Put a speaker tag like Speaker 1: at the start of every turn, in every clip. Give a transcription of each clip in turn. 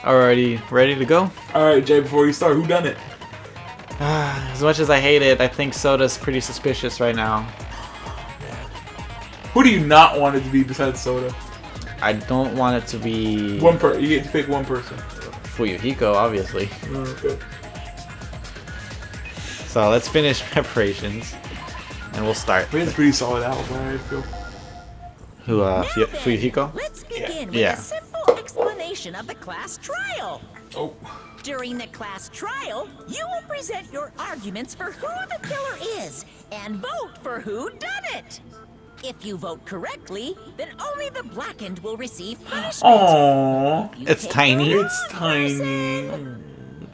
Speaker 1: Already ready to go?
Speaker 2: Alright, Jay, before you start, who done it?
Speaker 1: As much as I hate it, I think Soda's pretty suspicious right now.
Speaker 2: Who do you not want it to be besides Soda?
Speaker 1: I don't want it to be
Speaker 2: You get to pick one person.
Speaker 1: Fuyuhiko, obviously.
Speaker 2: Okay.
Speaker 1: So let's finish preparations, and we'll start.
Speaker 2: We had a pretty solid alibi, I feel.
Speaker 1: Who, Fuyuhiko?
Speaker 3: Let's begin with
Speaker 1: Yeah.
Speaker 3: a simple explanation of the class trial.
Speaker 2: Oh.
Speaker 3: During the class trial, you will present your arguments for who the killer is and vote for who done it. If you vote correctly, then only the blackened will receive punishment.
Speaker 2: Aww.
Speaker 3: If you
Speaker 1: It's
Speaker 3: take
Speaker 1: tiny.
Speaker 3: the
Speaker 2: It's
Speaker 3: wrong
Speaker 2: tiny.
Speaker 3: person,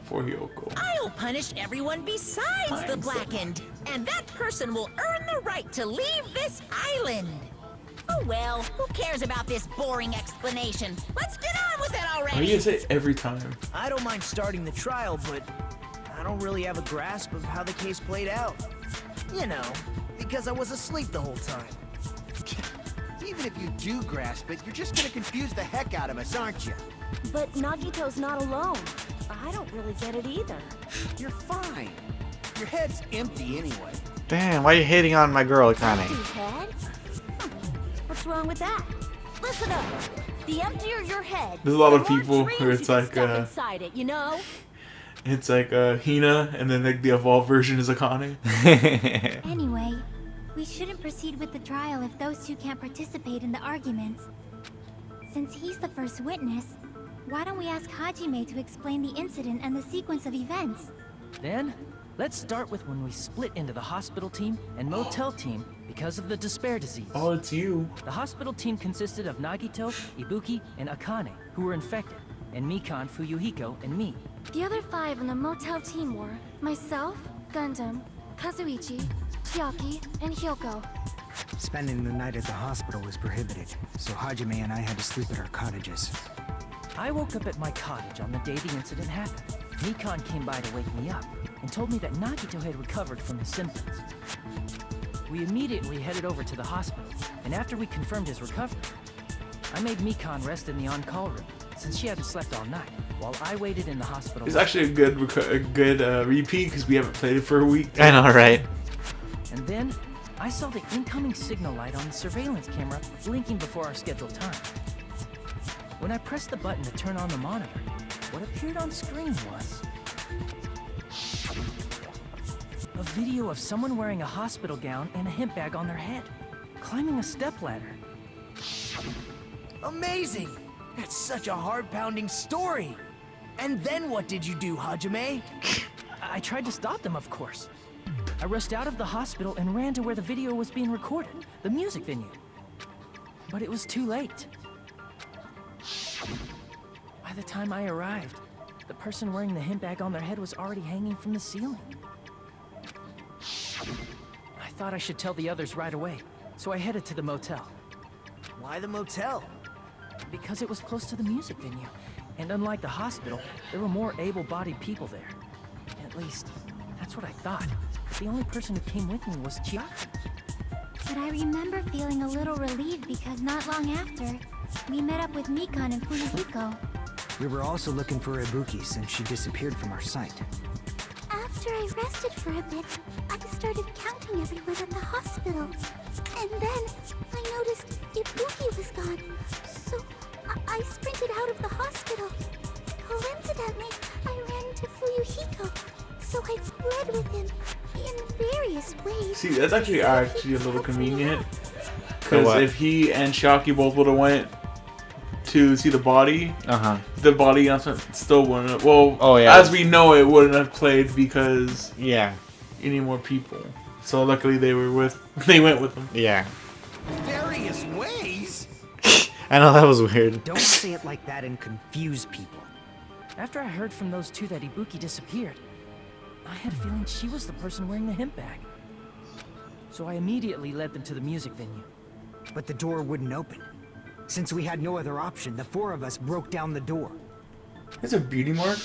Speaker 2: For Hyoko.
Speaker 3: I'll punish everyone besides the blackened, and that person will earn the right to leave this island. Oh well, who cares about this boring explanation? Let's get on with it
Speaker 2: Why
Speaker 3: already.
Speaker 2: do you say it every time?
Speaker 4: I don't mind starting the trial, but I don't really have a grasp of how the case played out. You know, because I was asleep the whole time.
Speaker 5: Even if you do grasp it, you're just gonna confuse the heck out of us, aren't you?
Speaker 6: But Nagito's not alone. I don't really get it either.
Speaker 5: You're fine. Your head's empty anyway.
Speaker 1: Damn, why are you hating on my girl, Akane?
Speaker 6: Empty head? What's wrong with that? Listen up. The emptier your head,
Speaker 2: There's a lot of
Speaker 6: the more
Speaker 2: people
Speaker 6: dreams
Speaker 2: where
Speaker 6: you
Speaker 2: it's
Speaker 6: can
Speaker 2: like,
Speaker 6: stuff inside it, you know?
Speaker 2: It's like Hina, and then like the evolved version is Akane.
Speaker 7: Anyway, we shouldn't proceed with the trial if those two can't participate in the arguments. Since he's the first witness, why don't we ask Hajime to explain the incident and the sequence of events?
Speaker 4: Then, let's start with when we split into the hospital team and motel team because of the despair disease.
Speaker 2: Oh, it's you.
Speaker 4: The hospital team consisted of Nagito, Ibuki, and Akane, who were infected, and Mikan, Fuyuhiko, and me.
Speaker 7: The other 5 on the motel team were myself, Gundam, Kazuichi, Chiaki, and Hyoko.
Speaker 8: Spending the night at the hospital was prohibited, so Hajime and I had to sleep at our cottages.
Speaker 4: I woke up at my cottage on the day the incident happened. Mikan came by to wake me up and told me that Nagito had recovered from his symptoms. We immediately headed over to the hospital, and after we confirmed his recovery, I made Mikan rest in the on-call room since she hadn't slept all night, while I waited in the hospital.
Speaker 2: It's actually a good repeat because we haven't played it for a week.
Speaker 1: I know, right?
Speaker 4: And then, I saw the incoming signal light on the surveillance camera blinking before our scheduled time. When I pressed the button to turn on the monitor, what appeared on screen was a video of someone wearing a hospital gown and a hemp bag on their head, climbing a stepladder.
Speaker 5: Amazing! That's such a heart-pounding story. And then what did you do, Hajime?
Speaker 4: I tried to stop them, of course. I rushed out of the hospital and ran to where the video was being recorded, the music venue. But it was too late. By the time I arrived, the person wearing the hemp bag on their head was already hanging from the ceiling. I thought I should tell the others right away, so I headed to the motel.
Speaker 5: Why the motel?
Speaker 4: Because it was close to the music venue, and unlike the hospital, there were more able-bodied people there. At least, that's what I thought. The only person who came with me was Chiaki.
Speaker 7: But I remember feeling a little relieved because not long after, we met up with Mikan and Fuyuhiko.
Speaker 8: We were also looking for Ibuki since she disappeared from our sight.
Speaker 7: After I rested for a bit, I started counting everyone at the hospital. And then I noticed Ibuki was gone. So I sprinted out of the hospital. Coincidentally, I ran into Fuyuhiko. So I fled with him in various ways.
Speaker 2: See, that's actually a little convenient.
Speaker 1: For
Speaker 2: Because
Speaker 1: what?
Speaker 2: if he and Shocky both would have went to see the body,
Speaker 1: The
Speaker 2: body announcement still wouldn't have, well,
Speaker 1: Oh, yeah.
Speaker 2: as we know, it wouldn't have played because
Speaker 1: Yeah.
Speaker 2: any more people. So luckily they went with him.
Speaker 1: Yeah.
Speaker 5: Various ways?
Speaker 1: I know, that was weird.
Speaker 8: Don't say it like that and confuse people.
Speaker 4: After I heard from those two that Ibuki disappeared, I had a feeling she was the person wearing the hemp bag. So I immediately led them to the music venue.
Speaker 8: But the door wouldn't open. Since we had no other option, the 4 of us broke down the door.
Speaker 2: There's a beauty mark.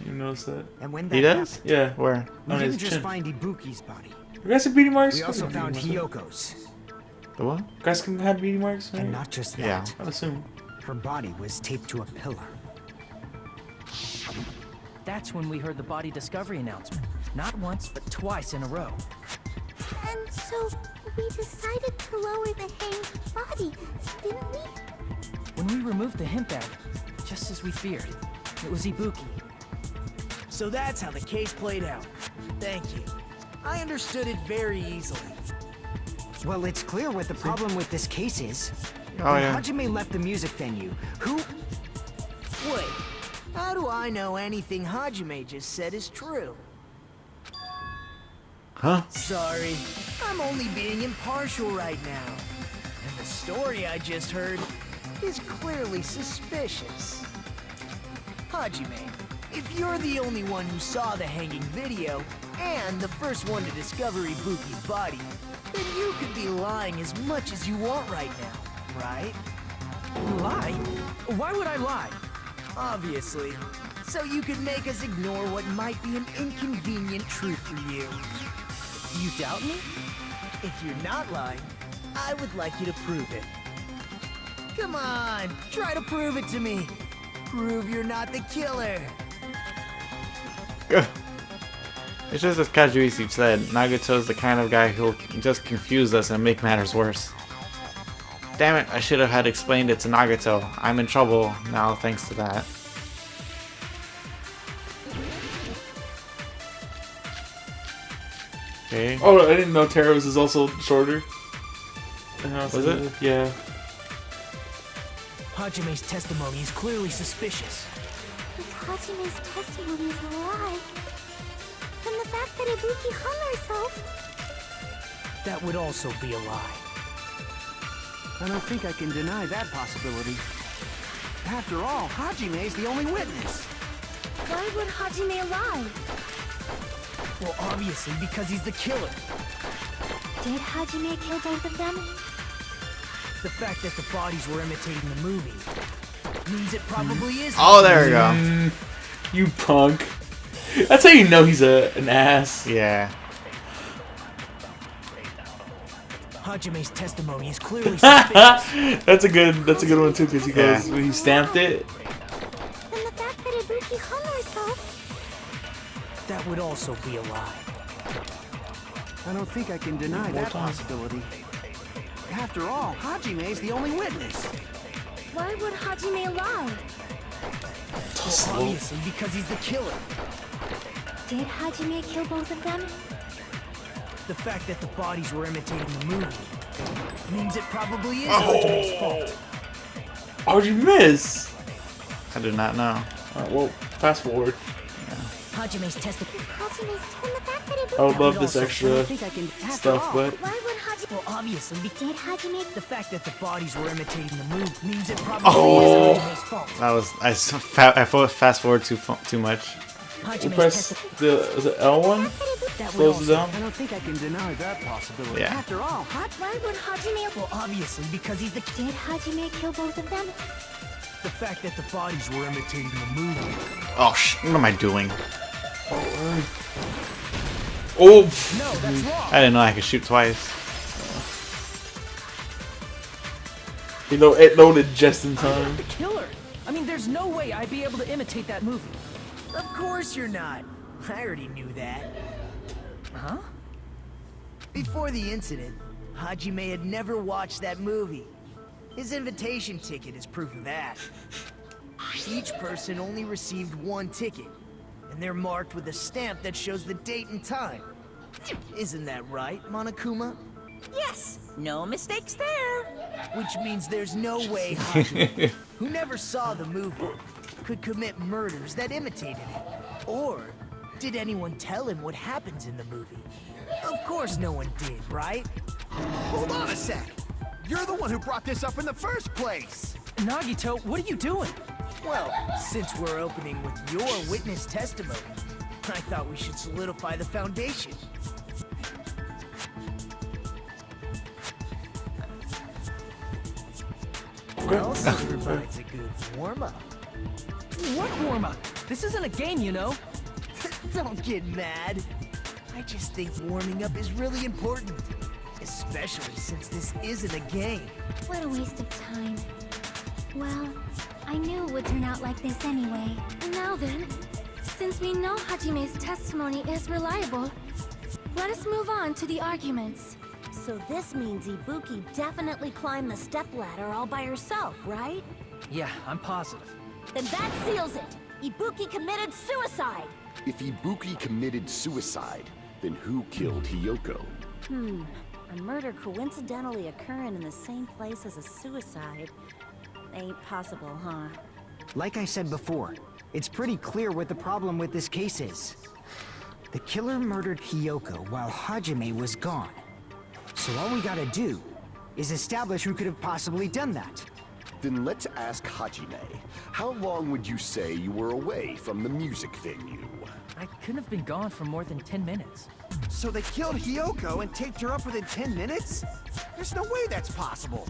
Speaker 2: You notice that?
Speaker 8: And when that
Speaker 1: He does?
Speaker 8: happened,
Speaker 2: Yeah.
Speaker 1: Where?
Speaker 8: we
Speaker 2: On his
Speaker 8: didn't just
Speaker 2: chin.
Speaker 8: find Ibuki's body.
Speaker 2: You guys have beauty marks?
Speaker 8: We also found
Speaker 2: Beauty marks.
Speaker 8: Hyoko's.
Speaker 1: The what?
Speaker 2: You guys can have beauty marks?
Speaker 8: And
Speaker 2: Right?
Speaker 8: not just that.
Speaker 1: Yeah.
Speaker 2: I'd assume.
Speaker 8: Her body was taped to a pillar.
Speaker 4: That's when we heard the body discovery announcement. Not once, but twice in a row.
Speaker 7: And so we decided to lower the hanged body, didn't we?
Speaker 4: When we removed the hemp bag, just as we feared, it was Ibuki.
Speaker 5: So that's how the case played out. Thank you. I understood it very easily.
Speaker 8: Well, it's clear what the problem with this case is.
Speaker 1: Oh,
Speaker 8: When
Speaker 1: yeah.
Speaker 8: Hajime left the music venue, who...
Speaker 5: Wait, how do I know anything Hajime just said is true?
Speaker 1: Huh?
Speaker 5: Sorry, I'm only being impartial right now. And the story I just heard is clearly suspicious. Hajime, if you're the only one who saw the hanging video, and the first one to discover Ibuki's body, then you could be lying as much as you want right now, right?
Speaker 4: Lie? Why would I lie?
Speaker 5: Obviously. So you could make us ignore what might be an inconvenient truth for you.
Speaker 4: Do you doubt me?
Speaker 5: If you're not lying, I would like you to prove it. Come on, try to prove it to me. Prove you're not the killer.
Speaker 1: It's just as Kazuichi said, Nagato's the kind of guy who'll just confuse us and make matters worse. Damn it, I should have had explained it to Nagato. I'm in trouble now thanks to that. Okay.
Speaker 2: Oh, I didn't know Taro's is also shorter.
Speaker 1: Was it?
Speaker 2: Yeah.
Speaker 5: Hajime's testimony is clearly suspicious.
Speaker 7: If Hajime's testimony is a lie, then the fact that Ibuki hung herself...
Speaker 5: That would also be a lie.
Speaker 8: I don't think I can deny that possibility. After all, Hajime's the only witness.
Speaker 6: Why would Hajime lie?
Speaker 5: Well, obviously because he's the killer.
Speaker 6: Did Hajime kill both of them?
Speaker 5: The fact that the bodies were imitating the movie means it probably is.
Speaker 1: Oh, there we go.
Speaker 2: You punk. That's how you know he's an ass.
Speaker 1: Yeah.
Speaker 5: Hajime's testimony is clearly suspicious.
Speaker 2: That's a good one too, because he goes when he stamped it.
Speaker 7: Then the fact that Ibuki hung herself...
Speaker 5: That would also be a lie.
Speaker 8: I don't think I can deny that possibility. After all, Hajime's the only witness.
Speaker 6: Why would Hajime lie?
Speaker 5: Well, obviously because he's the killer.
Speaker 6: Did Hajime kill both of them?
Speaker 5: The fact that the bodies were imitating the movie means it probably is Hajime's fault.
Speaker 2: How'd you miss?
Speaker 1: I did not know.
Speaker 2: Alright, well, fast forward.
Speaker 5: Hajime's testimony.
Speaker 7: And the fact that Ibuki...
Speaker 2: I would love this
Speaker 5: also-
Speaker 2: extra stuff, but
Speaker 7: Why would Hajime...
Speaker 5: Well, obviously,
Speaker 7: Did Hajime...
Speaker 5: the fact that the bodies were imitating the movie means it probably is Hajime's fault.
Speaker 1: That was I fast forward too much.
Speaker 5: Hajime's
Speaker 2: press
Speaker 5: testimony.
Speaker 2: is it L1?
Speaker 5: That would
Speaker 2: Close it
Speaker 5: also.
Speaker 2: down.
Speaker 8: I don't think I can deny that possibility.
Speaker 1: Yeah.
Speaker 8: After all,
Speaker 6: Why would Hajime...
Speaker 5: Well, obviously, because he's the.
Speaker 6: Did Hajime kill both of them?
Speaker 5: The fact that the bodies were imitating the movie.
Speaker 1: Oh what am I doing?
Speaker 2: Oh,
Speaker 5: No, that's wrong.
Speaker 1: I didn't know I could shoot twice.
Speaker 2: you know, it loaded just in
Speaker 4: I'm
Speaker 2: time.
Speaker 4: not the killer. I mean, there's no way I'd be able to imitate that movie.
Speaker 5: Of course you're not. I already knew that.
Speaker 4: Huh?
Speaker 5: Before the incident, Hajime had never watched that movie. His invitation ticket is proof of that. Each person only received one ticket, and they're marked with a stamp that shows the date and time. Isn't that right, Monokuma?
Speaker 3: Yes, no mistakes there.
Speaker 5: Which means there's no way Hajime, who never saw the movie, could commit murders that imitated it. Or did anyone tell him what happens in the movie? Of course no one did, right?
Speaker 9: Hold on a sec! You're the one who brought this up in the first place!
Speaker 4: Nagito, what are you doing?
Speaker 5: Well, since we're opening with your witness testimony, I thought we should solidify the foundation. It also provides a good warm-up.
Speaker 4: What warm-up? This isn't a game, you know.
Speaker 5: Don't get mad. I just think warming up is really important. Especially since this isn't a game.
Speaker 7: What a waste of time. Well, I knew it would turn out like this anyway.
Speaker 6: Now then, since we know Hajime's testimony is reliable, let us move on to the arguments.
Speaker 7: So this means Ibuki definitely climbed the stepladder all by herself, right?
Speaker 4: Yeah, I'm positive.
Speaker 7: Then that seals it! Ibuki committed suicide!
Speaker 10: If Ibuki committed suicide, then who killed Hiyoko?
Speaker 7: A murder coincidentally occurring in the same place as a suicide. Ain't possible, huh?
Speaker 8: Like I said before, it's pretty clear what the problem with this case is. The killer murdered Hiyoko while Hajime was gone. So all we gotta do is establish who could have possibly done that.
Speaker 10: Then let's ask Hajime. How long would you say you were away from the music venue?
Speaker 4: I couldn't have been gone for more than 10 minutes.
Speaker 9: So they killed Hiyoko and taped her up within 10 minutes? There's no way that's possible.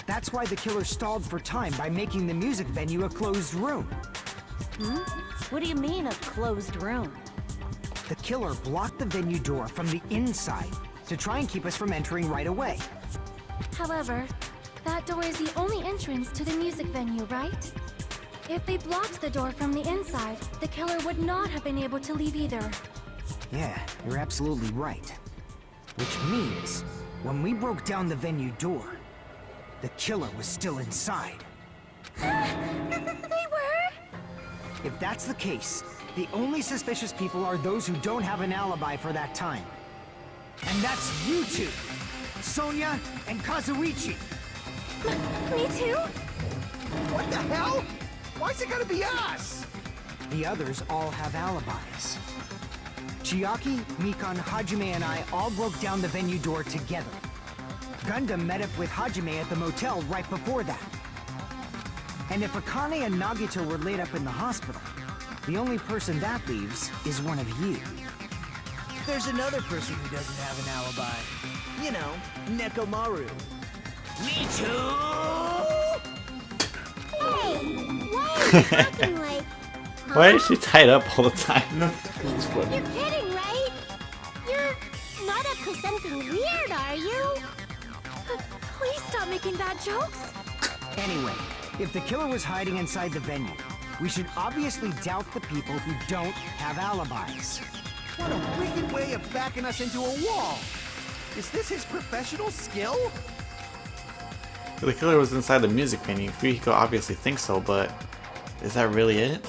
Speaker 8: That's why the killer stalled for time by making the music venue a closed room.
Speaker 7: What do you mean, a closed room?
Speaker 8: The killer blocked the venue door from the inside to try and keep us from entering right away.
Speaker 6: However, that door is the only entrance to the music venue, right? If they blocked the door from the inside, the killer would not have been able to leave either.
Speaker 8: Yeah, you're absolutely right. Which means, when we broke down the venue door, the killer was still inside.
Speaker 6: They were?
Speaker 8: If that's the case, the only suspicious people are those who don't have an alibi for that time. And that's you two, Sonia and Kazuichi.
Speaker 6: Me too?
Speaker 9: What the hell? Why's it gotta be us?
Speaker 8: The others all have alibis. Chiaki, Mikan, Hajime, and I all broke down the venue door together. Gundam met up with Hajime at the motel right before that. And if Akane and Nagito were laid up in the hospital, the only person that leaves is one of you.
Speaker 5: There's another person who doesn't have an alibi. You know, Nekomaru. Me too!
Speaker 7: Hey, why are you talking like...
Speaker 1: Why is she tied up all the time?
Speaker 2: It's funny.
Speaker 7: You're kidding, right? You're not up to something weird, are you?
Speaker 6: Please stop making bad jokes.
Speaker 8: Anyway, if the killer was hiding inside the venue, we should obviously doubt the people who don't have alibis.
Speaker 9: What a wicked way of backing us into a wall. Is this his professional skill?
Speaker 1: The killer was inside the music venue. Fuyuhiko obviously thinks so, but is that really it?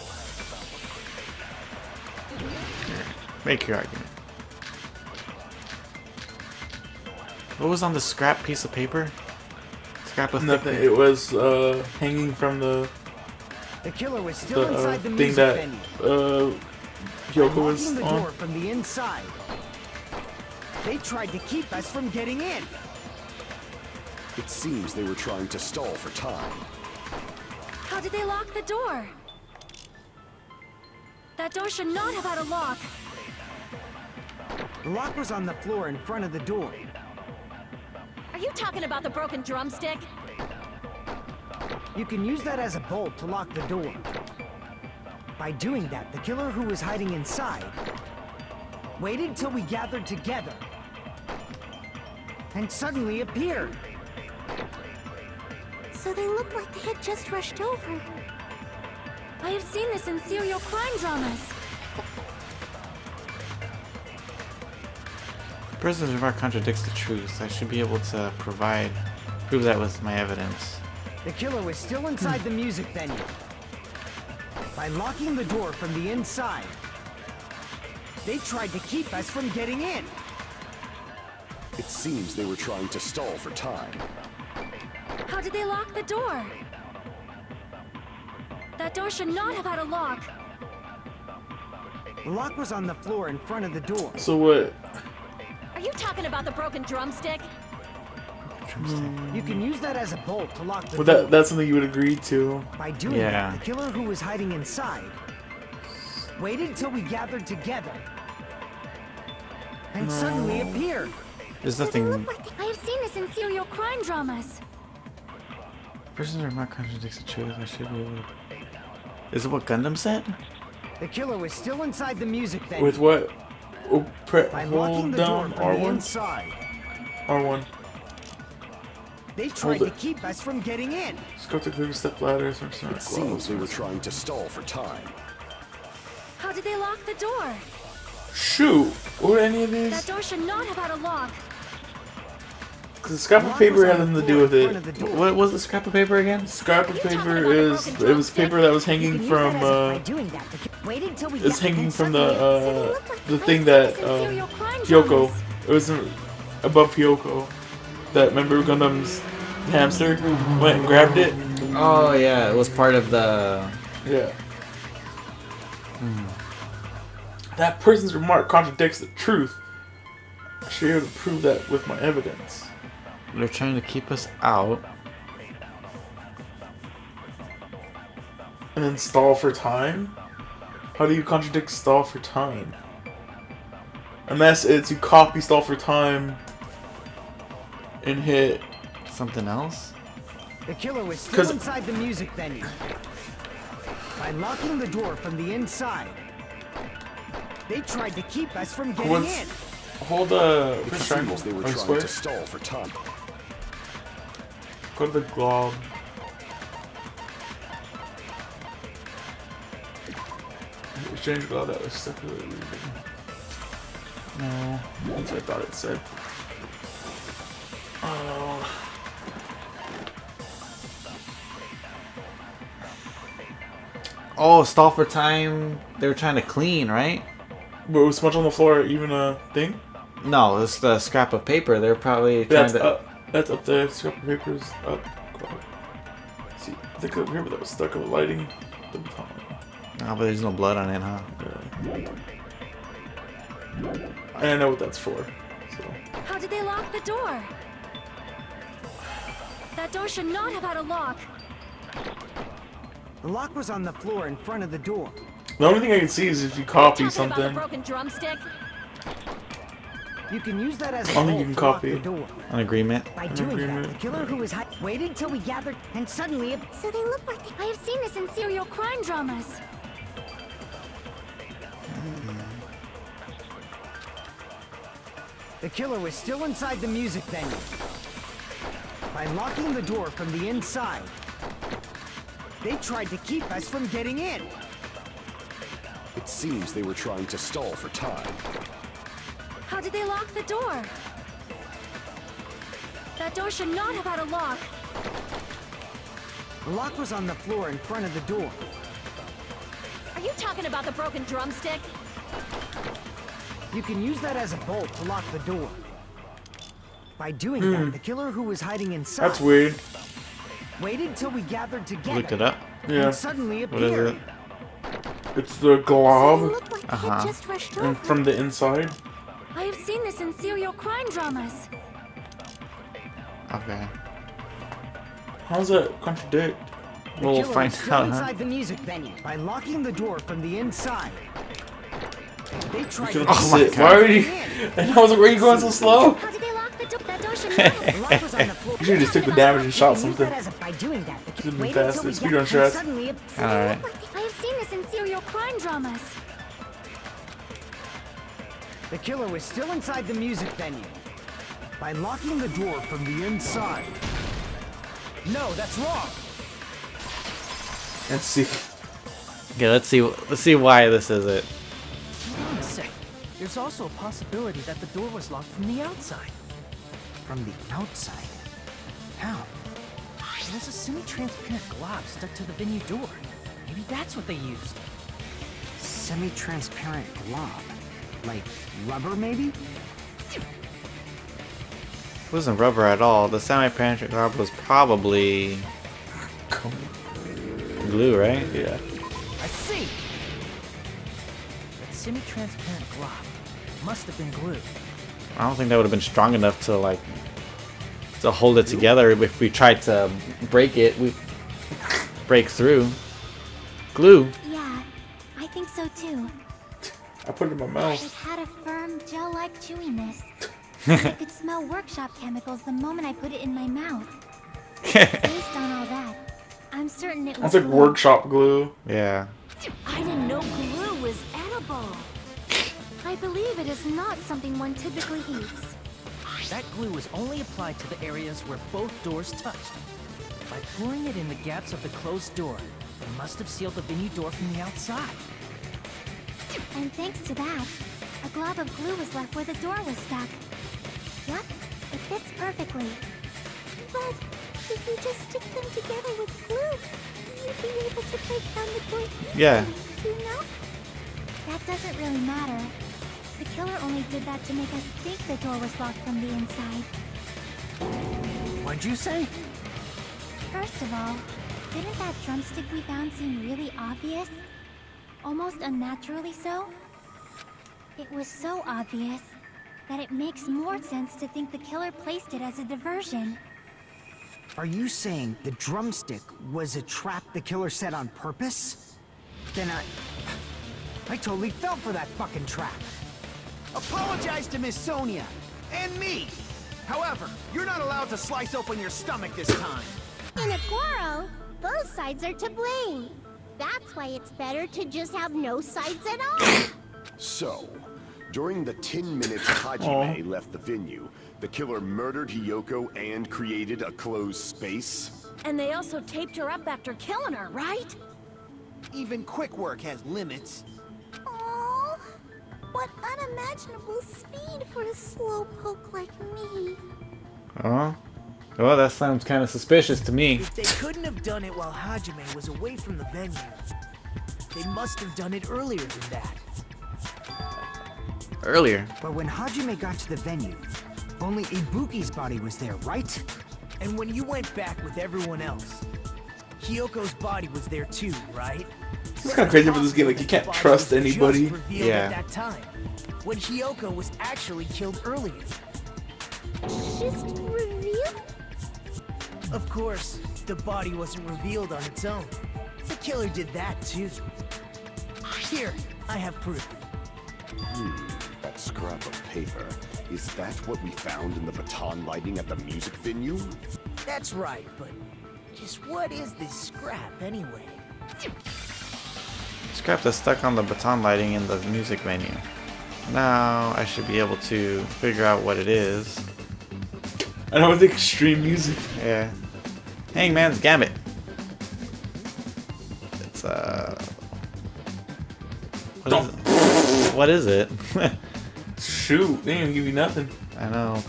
Speaker 1: Make your argument. What was on the scrap piece of paper? Scrap of
Speaker 2: Nothing.
Speaker 1: thick-
Speaker 2: It was hanging from the
Speaker 8: killer was still inside the
Speaker 2: thing
Speaker 8: music
Speaker 2: that
Speaker 8: venue.
Speaker 2: Hyoko
Speaker 8: By
Speaker 2: was
Speaker 8: locking the
Speaker 2: on.
Speaker 8: door from the inside, they tried to keep us from getting in.
Speaker 10: It seems they were trying to stall for time.
Speaker 6: How did they lock the door? That door should not have had a lock.
Speaker 8: The lock was on the floor in front of the door.
Speaker 3: Are you talking about the broken drumstick?
Speaker 8: You can use that as a bolt to lock the door. By doing that, the killer who was hiding inside waited till we gathered together and suddenly appeared.
Speaker 7: So they look like they had just rushed over.
Speaker 6: I have seen this in serial crime dramas.
Speaker 1: The prisoner's remark contradicts the truth. I should be able to prove that with my evidence.
Speaker 8: The killer was still inside the music venue. By locking the door from the inside, they tried to keep us from getting in.
Speaker 10: It seems they were trying to stall for time.
Speaker 6: How did they lock the door? That door should not have had a lock.
Speaker 8: The lock was on the floor in front of the door.
Speaker 2: So what?
Speaker 3: Are you talking about the broken drumstick?
Speaker 8: You can use that as a bolt to lock the
Speaker 2: Well,
Speaker 8: door.
Speaker 2: that's something you would agree to.
Speaker 8: By doing
Speaker 1: Yeah.
Speaker 8: that, the killer who was hiding inside waited till we gathered together and suddenly appeared.
Speaker 1: There's nothing.
Speaker 6: I have seen this in serial crime dramas.
Speaker 1: Prisoner's remark contradicts the truth. I should be able to. Is it what Gundam said?
Speaker 8: The killer was still inside the music venue.
Speaker 2: With what? Oh,
Speaker 8: By locking
Speaker 2: hold
Speaker 8: the door
Speaker 2: down
Speaker 8: from the
Speaker 2: R1.
Speaker 8: inside.
Speaker 2: R1.
Speaker 8: They tried to keep us from getting in.
Speaker 2: Let's go to the step ladders or something.
Speaker 10: It seems they were trying to stall for time.
Speaker 6: How did they lock the door?
Speaker 2: Shoot! What were any of
Speaker 6: That
Speaker 2: these?
Speaker 6: door should not have had a lock.
Speaker 2: Because the scrap of paper had nothing to do with it.
Speaker 1: What was the scrap of paper again?
Speaker 2: Scrap of paper is it was paper that was hanging from it's hanging from the thing that Kyoko. It was above Kyoko. That remember Gundam's hamster went and grabbed it.
Speaker 1: Oh yeah, it was part of the.
Speaker 2: Yeah. That person's remark contradicts the truth. I should be able to prove that with my evidence.
Speaker 1: They're trying to keep us out.
Speaker 2: And then stall for time? How do you contradict stall for time? Unless it's you copy stall for time and hit
Speaker 1: Something else?
Speaker 8: The killer was still inside the music venue. By locking the door from the inside, they tried to keep us from getting in.
Speaker 10: It
Speaker 2: Hold
Speaker 10: seems they were trying
Speaker 2: square.
Speaker 10: to stall for time.
Speaker 2: Go to the glob. Exchange glob that was stuck with it. No, that's what I thought it said. Oh.
Speaker 1: Oh, stall for time. They were trying to clean, right?
Speaker 2: But was smudge on the floor even a thing?
Speaker 1: No, it's the scrap of paper. They're probably trying
Speaker 2: That's
Speaker 1: to.
Speaker 2: up. That's up there. Scrap of paper's up. See, I think over here, but that was stuck with lighting. The baton.
Speaker 1: Oh, but there's no blood on it, huh?
Speaker 2: Yeah. And I know what that's for. So.
Speaker 6: How did they lock the door? That door should not have had a lock.
Speaker 8: The lock was on the floor in front of the door.
Speaker 2: The only thing I can see is if you copy
Speaker 3: Talking
Speaker 2: something.
Speaker 3: about the broken drumstick?
Speaker 8: You can use that as a
Speaker 2: I don't think you
Speaker 8: bolt
Speaker 2: can
Speaker 8: to lock
Speaker 2: copy.
Speaker 8: the door.
Speaker 1: An agreement.
Speaker 8: By doing that, the killer who was waited till we gathered, and suddenly
Speaker 7: So they look like
Speaker 6: I have seen this in serial crime dramas.
Speaker 8: the killer was still inside the music venue. By locking the door from the inside, they tried to keep us from getting in.
Speaker 10: It seems they were trying to stall for time.
Speaker 6: How did they lock the door? That door should not have had a lock.
Speaker 8: The lock was on the floor in front of the door.
Speaker 3: Are you talking about the broken drumstick?
Speaker 8: You can use that as a bolt to lock the door. By doing that, the killer who was hiding inside
Speaker 2: That's weird.
Speaker 8: waited till we gathered together.
Speaker 1: Looked it up.
Speaker 2: Yeah.
Speaker 8: And suddenly
Speaker 1: What is
Speaker 8: appeared.
Speaker 1: it?
Speaker 2: It's the glob
Speaker 7: look like they had just rushed over.
Speaker 2: and from the inside.
Speaker 6: I have seen this in serial crime dramas.
Speaker 1: Okay.
Speaker 2: How does that contradict?
Speaker 8: The
Speaker 1: We'll
Speaker 8: killer
Speaker 1: find
Speaker 8: was still
Speaker 1: out, huh?
Speaker 8: inside the music venue. By locking the door from the inside, they tried to
Speaker 2: Oh
Speaker 1: my
Speaker 2: shit!
Speaker 1: God.
Speaker 2: Why are you? And I was like, "Where are you going so slow?"
Speaker 6: How did they lock the door? That door should not have.
Speaker 8: The lock was on the floor.
Speaker 2: You should just took the damage and shot
Speaker 8: Use
Speaker 2: something.
Speaker 8: that as a, by doing that, the
Speaker 2: Could've been
Speaker 8: waited till
Speaker 2: faster.
Speaker 8: we
Speaker 2: Speedrun
Speaker 8: gathered,
Speaker 2: shots.
Speaker 8: and suddenly
Speaker 1: Alright.
Speaker 6: I have seen this in serial crime dramas.
Speaker 8: the killer was still inside the music venue. By locking the door from the inside. No, that's wrong.
Speaker 2: Let's see.
Speaker 1: Okay, let's see why this is it.
Speaker 4: Hold on a sec. There's also a possibility that the door was locked from the outside. From the outside? How? There was a semi-transparent glob stuck to the venue door. Maybe that's what they used.
Speaker 8: Semi-transparent glob. Like rubber, maybe?
Speaker 1: It wasn't rubber at all. The semi-transparent glob was probably glue, right?
Speaker 2: Yeah.
Speaker 4: I see! That semi-transparent glob must have been glue.
Speaker 1: I don't think that would have been strong enough to hold it together. If we tried to break it, we break through. Glue.
Speaker 7: Yeah, I think so too.
Speaker 10: I put it in my mouth.
Speaker 7: It had a firm, gel-like chewiness. I could smell workshop chemicals the moment I put it in my mouth. Based on all that, I'm certain it was
Speaker 2: That's like
Speaker 7: glue.
Speaker 2: workshop glue.
Speaker 1: Yeah.
Speaker 3: I didn't know glue was edible.
Speaker 6: I believe it is not something one typically eats.
Speaker 4: That glue is only applied to the areas where both doors touched. By pouring it in the gaps of the closed door, they must have sealed the venue door from the outside.
Speaker 6: And thanks to that, a glob of glue was left where the door was stuck. Yep, it fits perfectly.
Speaker 7: But if you just stick them together with glue, you'd be able to break down the door easily,
Speaker 1: Yeah.
Speaker 7: you know?
Speaker 6: That doesn't really matter. The killer only did that to make us think the door was locked from the inside.
Speaker 5: What'd you say?
Speaker 6: First of all, didn't that drumstick we found seem really obvious? Almost unnaturally so? It was so obvious that it makes more sense to think the killer placed it as a diversion.
Speaker 8: Are you saying the drumstick was a trap the killer set on purpose? Then I totally fell for that fucking trap.
Speaker 9: Apologize to Miss Sonia and me. However, you're not allowed to slice open your stomach this time.
Speaker 7: In a quarrel, both sides are to blame. That's why it's better to just have no sides at all.
Speaker 10: So, during the 10 minutes Hajime left the venue, the killer murdered Hiyoko and created a closed space?
Speaker 3: And they also taped her up after killing her, right?
Speaker 9: Even quick work has limits.
Speaker 7: Oh, what unimaginable speed for a slowpoke like me.
Speaker 1: Oh? Well, that sounds kind of suspicious to me.
Speaker 5: If they couldn't have done it while Hajime was away from the venue, they must have done it earlier than that.
Speaker 1: Earlier.
Speaker 8: But when Hajime got to the venue, only Ibuki's body was there, right?
Speaker 5: And when you went back with everyone else, Hyoko's body was there too, right?
Speaker 2: It's kind of crazy for this game. Like, you can't trust anybody.
Speaker 5: Just revealed
Speaker 1: Yeah.
Speaker 5: at that time, when Hyoko was actually killed earlier.
Speaker 7: Just reveal?
Speaker 5: Of course, the body wasn't revealed on its own. The killer did that too. Here, I have proof.
Speaker 10: That scrap of paper. Is that what we found in the baton lighting at the music venue?
Speaker 5: That's right, but just what is this scrap anyway?
Speaker 1: Scrap that's stuck on the baton lighting in the music menu. Now I should be able to figure out what it is.
Speaker 2: I know it's extreme music.
Speaker 1: Yeah. Hangman's Gambit. It's what is it?
Speaker 2: Shoot, they didn't even give you nothing.
Speaker 1: I know.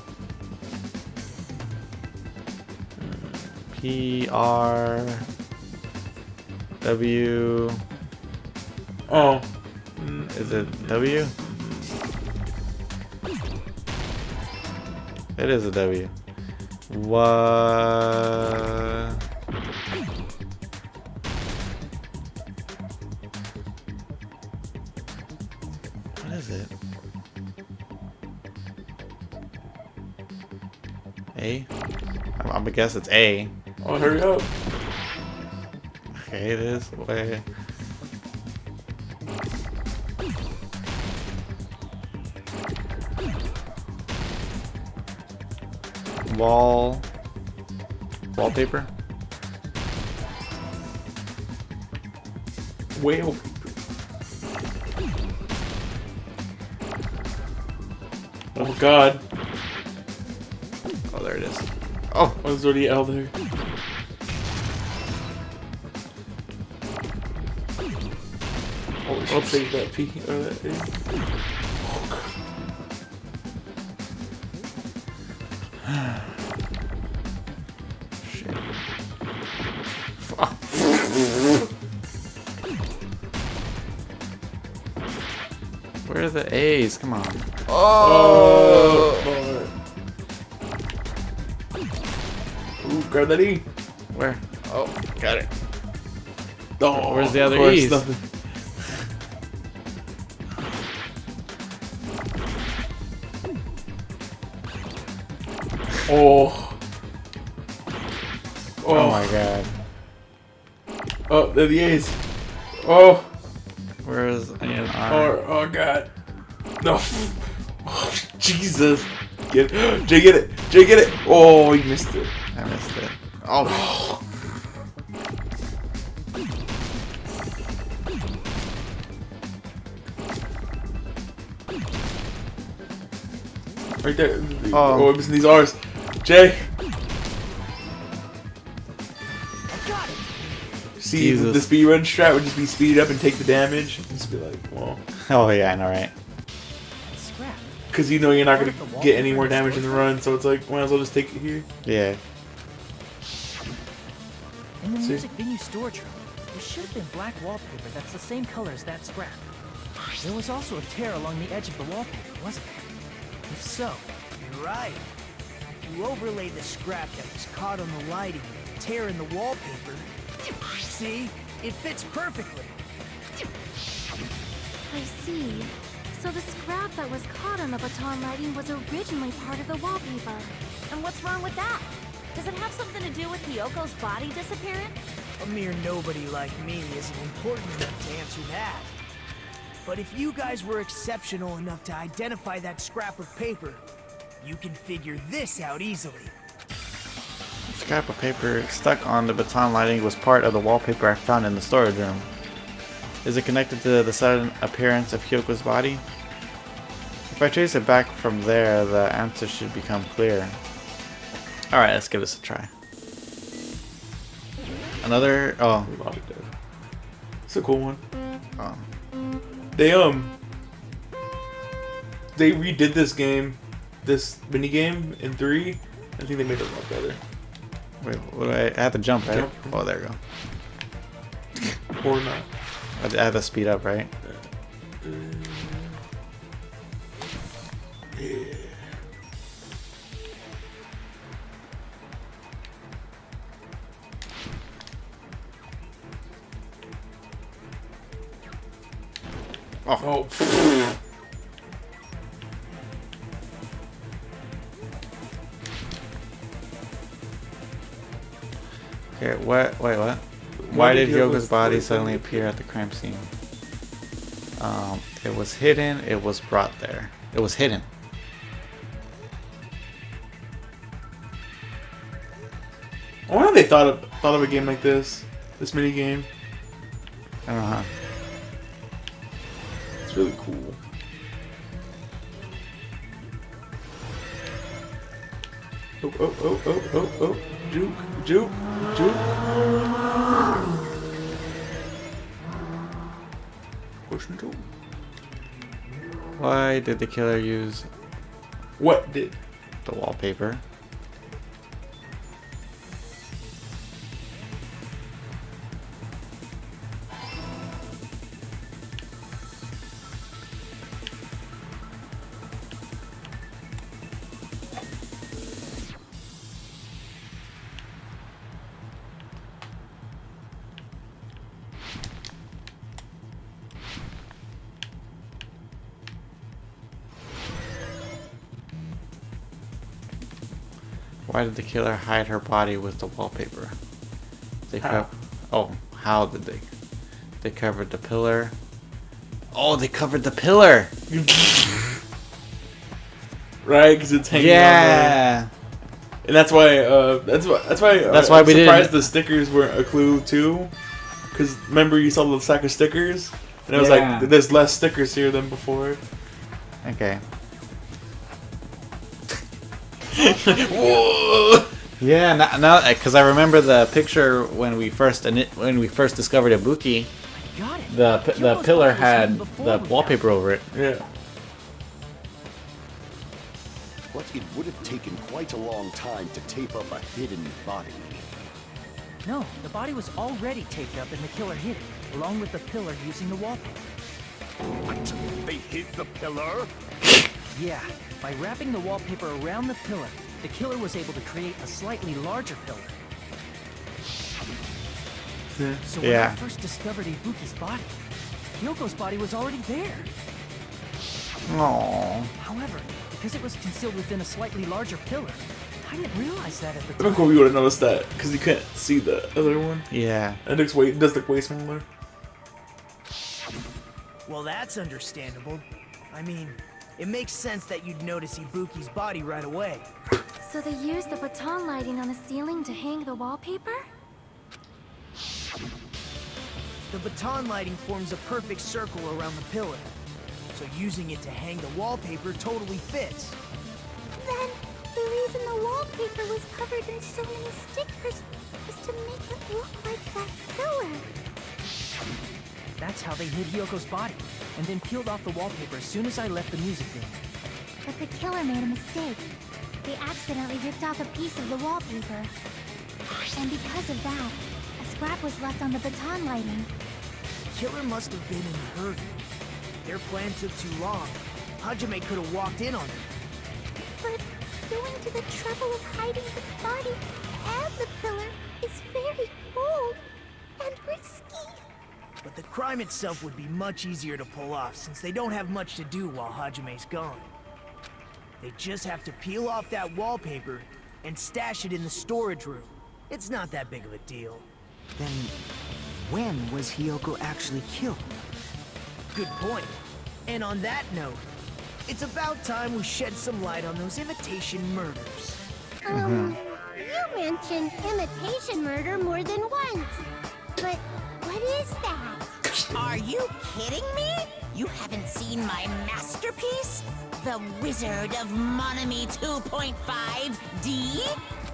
Speaker 1: P-R W.
Speaker 2: Oh.
Speaker 1: Is it W? It is a W. What? What is it? A? I'm gonna guess it's A.
Speaker 2: Oh, hurry up.
Speaker 1: Okay, it is. Wait. Wallpaper?
Speaker 2: Whale. Oh god.
Speaker 1: Oh, there it is. Oh,
Speaker 2: Oh, there's already L there. Oh, I'll save that P or that A.
Speaker 1: shit. Where are the A's? Come on.
Speaker 2: Oh, Lord. Ooh, grab that E.
Speaker 1: Where? Oh, got it.
Speaker 2: Oh,
Speaker 1: Where's the other
Speaker 2: of course,
Speaker 1: E's?
Speaker 2: nothing. Oh.
Speaker 1: Oh my god.
Speaker 2: Oh, they're the A's. Oh.
Speaker 1: Where is an R?
Speaker 2: Oh god. No. Oh, Jesus. Get it. Jay, get it. Jay, get it. Oh, you missed it.
Speaker 1: I missed it. Oh.
Speaker 2: Right there.
Speaker 1: Oh.
Speaker 2: Oh, I'm missing these R's. Jay. See,
Speaker 1: Jesus.
Speaker 2: the speed run strat would just be speed up and take the damage. Just be like, well.
Speaker 1: Oh yeah, I know, right?
Speaker 4: Scrap.
Speaker 2: Because you know you're not going to get any more damage in the run, so it's like, might as well just take it here.
Speaker 1: Yeah.
Speaker 4: In the
Speaker 2: See?
Speaker 4: music venue storage room, there should have been black wallpaper that's the same color as that scrap. There was also a tear along the edge of the wallpaper, wasn't there? If so,
Speaker 5: You're right. If you overlay the scrap that was caught on the lighting with the tear in the wallpaper, see? It fits perfectly.
Speaker 7: I see. So the scrap that was caught on the baton lighting was originally part of the wallpaper.
Speaker 6: And what's wrong with that? Does it have something to do with Hyoko's body disappearing?
Speaker 5: A mere nobody like me isn't important enough to answer that. But if you guys were exceptional enough to identify that scrap of paper, you can figure this out easily.
Speaker 1: The scrap of paper stuck on the baton lighting was part of the wallpaper I found in the storage room. Is it connected to the sudden appearance of Hyoko's body? If I trace it back from there, the answer should become clear. Alright, let's give this a try. Another... oh.
Speaker 2: It's a cool one.
Speaker 1: Oh.
Speaker 2: They redid this game, this mini game in 3. I think they made it a lot better.
Speaker 1: Wait, what do I have to jump, right?
Speaker 2: Jump.
Speaker 1: Oh, there we go.
Speaker 2: Or not.
Speaker 1: I have to speed up, right?
Speaker 2: Yeah.
Speaker 1: Oh. Okay, what? Wait, what? Why did Hyoko's body suddenly appear at the crime scene? It was hidden. It was brought there. It was hidden.
Speaker 2: I wonder if they thought of a game like this mini game.
Speaker 1: I don't know how.
Speaker 2: It's really cool. Oh. Juke. Question 2.
Speaker 1: Why did the killer use
Speaker 2: What did?
Speaker 1: the wallpaper? Why did the killer hide her body with the wallpaper? They how did they? They covered the pillar. Oh, they covered the pillar.
Speaker 2: Right, because it's hanging.
Speaker 1: Yeah.
Speaker 2: And that's why. That's why
Speaker 1: we
Speaker 2: surprised
Speaker 1: didn't.
Speaker 2: the stickers weren't a clue too. Because remember you saw the stack of stickers, and it was
Speaker 1: Yeah.
Speaker 2: like there's less stickers here than before.
Speaker 1: Okay.
Speaker 2: Whoa!
Speaker 1: Yeah, now because I remember the picture when we first discovered Ibuki,
Speaker 4: got it.
Speaker 1: the
Speaker 4: Hyoko's
Speaker 1: pillar
Speaker 4: body was
Speaker 1: had
Speaker 4: hidden before
Speaker 1: the
Speaker 4: we
Speaker 1: wallpaper over it.
Speaker 2: Yeah.
Speaker 10: But it would have taken quite a long time to tape up a hidden body.
Speaker 4: No, the body was already taped up and the killer hid it, along with the pillar using the wallpaper.
Speaker 10: What? They hid the pillar?
Speaker 4: Yeah, by wrapping the wallpaper around the pillar, the killer was able to create a slightly larger pillar. So when
Speaker 1: Yeah.
Speaker 4: I first discovered Ibuki's body, Hyoko's body was already there.
Speaker 1: Aww.
Speaker 4: However, because it was concealed within a slightly larger pillar, I didn't realize that at the
Speaker 2: It'd been
Speaker 4: time.
Speaker 2: cool if you would have noticed that, because you couldn't see the other one.
Speaker 1: Yeah.
Speaker 2: It does look way smaller.
Speaker 5: Well, that's understandable. I mean, it makes sense that you'd notice Ibuki's body right away.
Speaker 7: So they used the baton lighting on the ceiling to hang the wallpaper?
Speaker 5: The baton lighting forms a perfect circle around the pillar, so using it to hang the wallpaper totally fits.
Speaker 7: reason the wallpaper was covered in so many stickers was to make it look like that killer.
Speaker 4: That's how they hid Hyoko's body, and then peeled off the wallpaper as soon as I left the music room.
Speaker 6: But the killer made a mistake. They accidentally ripped off a piece of the wallpaper. And because of that, a scrap was left on the baton lighting.
Speaker 5: Killer must have been in a hurry. Their plan took too long. Hajime could have walked in on it.
Speaker 7: But going to the trouble of hiding the body and the pillar is very bold and risky.
Speaker 5: But the crime itself would be much easier to pull off since they don't have much to do while Hajime's gone. They just have to peel off that wallpaper and stash it in the storage room. It's not that big of a deal.
Speaker 8: Then, when was Hyoko actually killed?
Speaker 5: Good point. And on that note, it's about time we shed some light on those imitation murders.
Speaker 7: You mentioned imitation murder more than once. But what is that?
Speaker 3: Are you kidding me? You haven't seen my masterpiece? The Wizard of Monami 2.5D?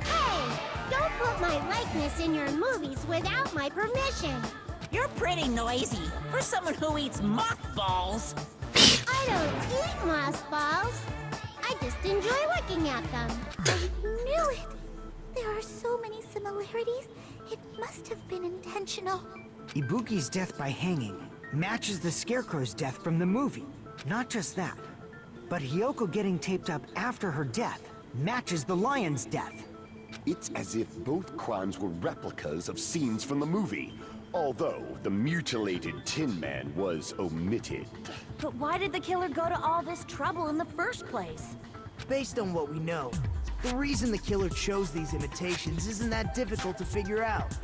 Speaker 7: Hey, don't put my likeness in your movies without my permission.
Speaker 3: You're pretty noisy for someone who eats mothballs.
Speaker 7: I don't eat mothballs. I just enjoy looking at them. I knew it. There are so many similarities. It must have been intentional.
Speaker 8: Ibuki's death by hanging matches the Scarecrow's death from the movie. Not just that, but Hyoko getting taped up after her death matches the lion's death.
Speaker 10: It's as if both crimes were replicas of scenes from the movie, although the mutilated Tin Man was omitted.
Speaker 6: But why did the killer go to all this trouble in the first place?
Speaker 5: Based on what we know, the reason the killer chose these imitations isn't that difficult to figure out.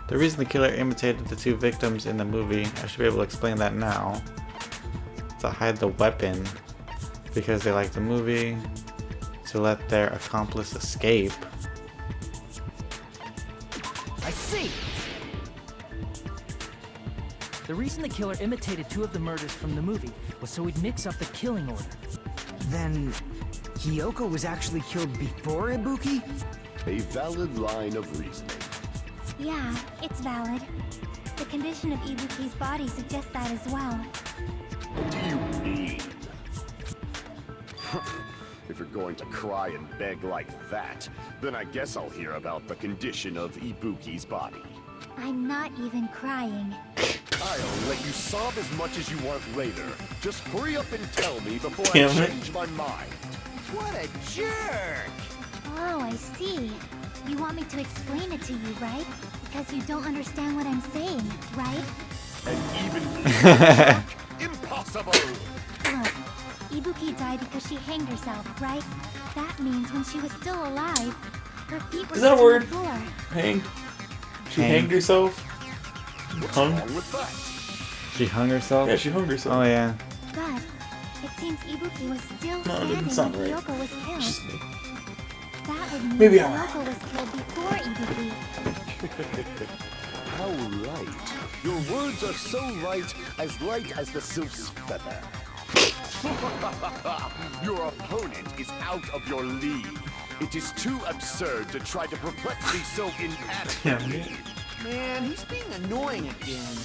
Speaker 1: The reason the killer imitated the two victims in the movie, I should be able to explain that now. To hide the weapon, because they like the movie, to let their accomplice escape.
Speaker 4: I see! The reason the killer imitated two of the murders from the movie was so he'd mix up the killing order.
Speaker 8: Then, Hyoko was actually killed before Ibuki?
Speaker 10: A valid line of reasoning.
Speaker 6: Yeah, it's valid. The condition of Ibuki's body suggests that as well.
Speaker 10: What do you mean? If you're going to cry and beg like that, then I guess I'll hear about the condition of Ibuki's body.
Speaker 6: I'm not even crying.
Speaker 10: I'll let you sob as much as you want later. Just hurry up and tell me before I
Speaker 2: Damn it.
Speaker 10: change my mind.
Speaker 5: What a jerk!
Speaker 6: Oh, I see. You want me to explain it to you, right? Because you don't understand what I'm saying, right?
Speaker 10: And even impossible!
Speaker 6: Look, Ibuki died because she hanged herself, right? That means when she was still alive, her feet were
Speaker 2: Is that a
Speaker 6: touching
Speaker 2: word?
Speaker 6: the floor.
Speaker 2: Hang. She
Speaker 1: Hang.
Speaker 2: hanged herself?
Speaker 10: What's
Speaker 2: Hung?
Speaker 10: wrong with that?
Speaker 1: She hung herself?
Speaker 2: Yeah, she hung herself.
Speaker 1: Oh yeah.
Speaker 6: But it seems Ibuki was still
Speaker 2: No, it didn't
Speaker 6: standing
Speaker 2: sound
Speaker 6: when
Speaker 2: right.
Speaker 6: Hyoko was killed.
Speaker 2: Just me.
Speaker 6: That would mean
Speaker 2: Maybe I'm
Speaker 6: Hyoko was killed before Ibuki.
Speaker 10: How right. Your words are so light as the sylph's feather. Your opponent is out of your league. It is too absurd to try to perplex me so inadequately.
Speaker 5: Man, he's being annoying again.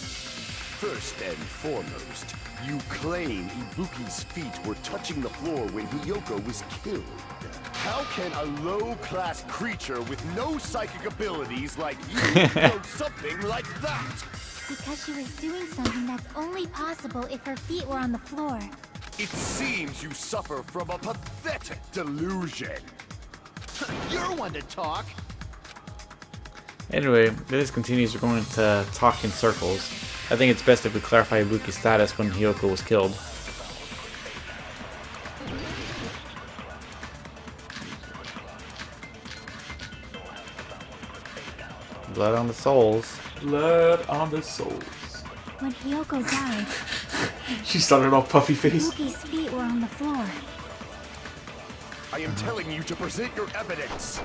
Speaker 10: First and foremost, you claim Ibuki's feet were touching the floor when Hyoko was killed. How can a low-class creature with no psychic abilities like you know something like that?
Speaker 6: Because she was doing something that's only possible if her feet were on the floor.
Speaker 10: It seems you suffer from a pathetic delusion.
Speaker 9: You're one to talk.
Speaker 1: Anyway, if this continues, we're going to talk in circles. I think it's best if we clarify Ibuki's status when Hyoko was killed. Blood on the souls.
Speaker 2: Blood on the souls.
Speaker 6: When Hyoko died,
Speaker 2: She started off puffy face.
Speaker 6: Ibuki's feet were on the floor.
Speaker 10: I am telling you to present your evidence.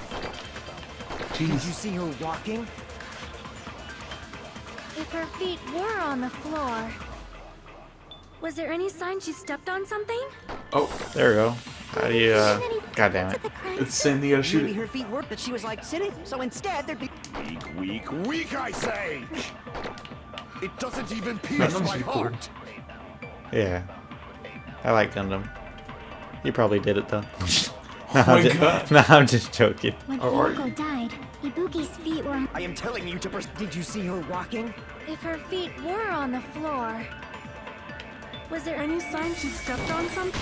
Speaker 8: Did you see her walking?
Speaker 6: If her feet were on the floor, was there any sign she stepped on something?
Speaker 1: Oh, there we go. How do you, God damn it.
Speaker 2: It's saying you gotta shoot
Speaker 5: Maybe
Speaker 2: it.
Speaker 5: her feet worked, but she was like sitting, so instead there'd be.
Speaker 10: Weak, I say! It doesn't even pierce my heart!
Speaker 1: Yeah. I like Gundam. You probably did it though.
Speaker 2: Oh my god.
Speaker 1: No, I'm just joking.
Speaker 6: When
Speaker 2: Or are
Speaker 6: Hiyoko died, Ibuki's feet were...
Speaker 5: I am telling you to Did you see her walking?
Speaker 6: If her feet were on the floor, was there any sign she stepped on something?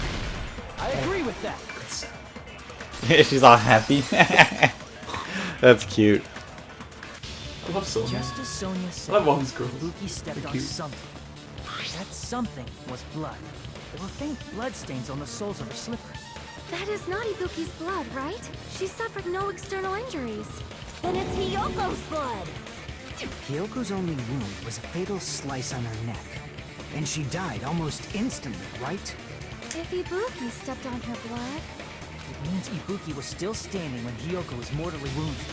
Speaker 4: I agree with that.
Speaker 1: She's all happy. That's cute.
Speaker 2: I love Sonya.
Speaker 4: Just as Sonya
Speaker 2: I
Speaker 4: said,
Speaker 2: love all these girls.
Speaker 4: Ibuki stepped on
Speaker 2: cute.
Speaker 4: something. That something was blood. There were faint blood stains on the soles of her slippers.
Speaker 6: That is not Ibuki's blood, right? She suffered no external injuries. Then it's Hiyoko's blood!
Speaker 8: Hyoko's only wound was a fatal slice on her neck. And she died almost instantly, right?
Speaker 6: If Ibuki stepped on her blood...
Speaker 4: It means Ibuki was still standing when Hiyoko was mortally wounded.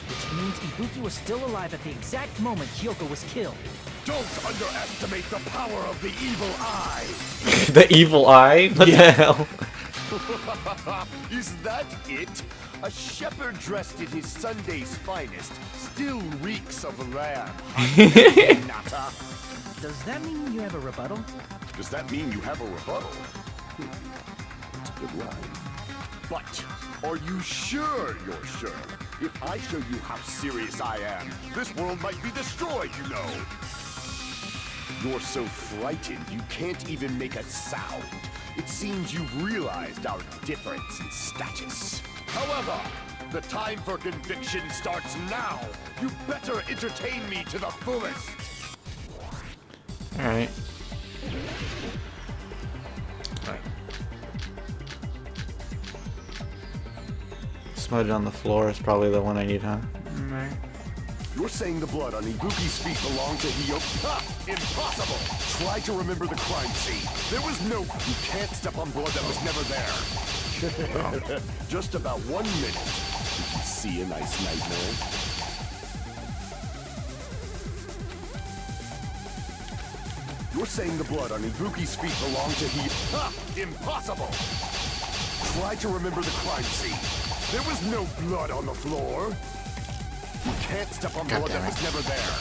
Speaker 4: Which means Ibuki was still alive at the exact moment Hiyoko was killed.
Speaker 10: Don't underestimate the power of the evil eye!
Speaker 1: The evil eye? What the hell?
Speaker 10: Is that it? A shepherd dressed in his Sunday's finest still reeks of lamb. Nata.
Speaker 4: Does that mean you have a rebuttal?
Speaker 10: Does that mean you have a rebuttal? It's a good line. But are you sure you're sure? If I show you how serious I am, this world might be destroyed, you know. You're so frightened you can't even make a sound. It seems you've realized our difference in status. However, the time for conviction starts now. You better entertain me to the fullest.
Speaker 1: Alright. Smudge on the floor is probably the one I need, huh?
Speaker 10: You're saying the blood on Ibuki's feet belonged to Hiyoko? Ha! Impossible! Try to remember the crime scene. There was no... You can't step on blood that was never there. Just about 1 minute. Did you see a nice nightmare? You're saying the blood on Ibuki's feet belonged to Hiyoko? Ha! Impossible! Try to remember the crime scene. There was no blood on the floor. You can't step on blood that was never there.